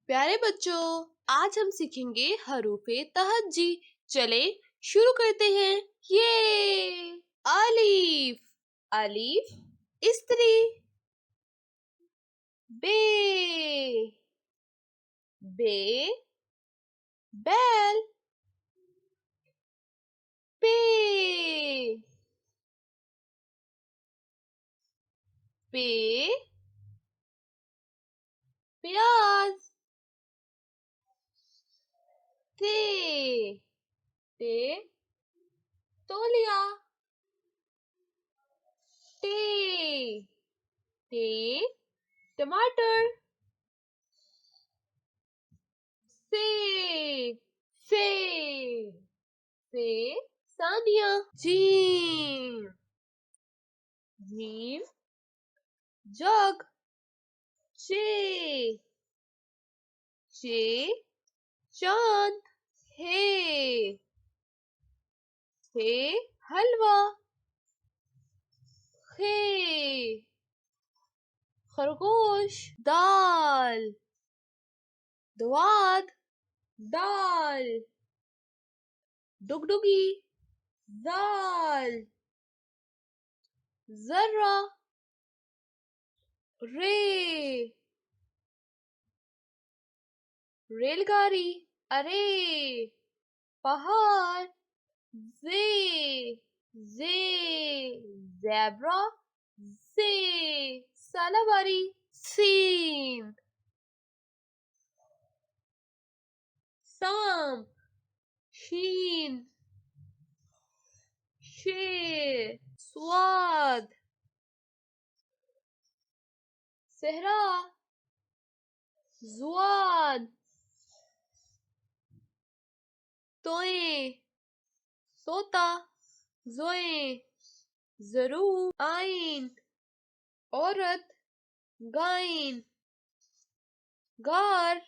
प्यारे बच्चों, आज हम सीखेंगे हरूफे तहज्जी। चले शुरू करते हैं। ये अलीफ, अलीफ स्त्री। बे, बे बैल। पे, पे प्याज। थे, ते तौलिया। टे, ते टमाटर। से, से, से सानिया। जीम, जीम जग। चे, चे चांद। हे हलवा। खे खरगोश। दाल, द्वाद दाल। डुगडुगी दाल। जर्रा, रे रेलगाड़ी। अरे पहाड़। जे, ज़ेब्रा। से सालाबारी। सीन, साम। शीन, शेर। स्वाद, सहरा। जुआद। तोए, तोता। जोए, जरूर। आइन, औरत। गाइन, गार।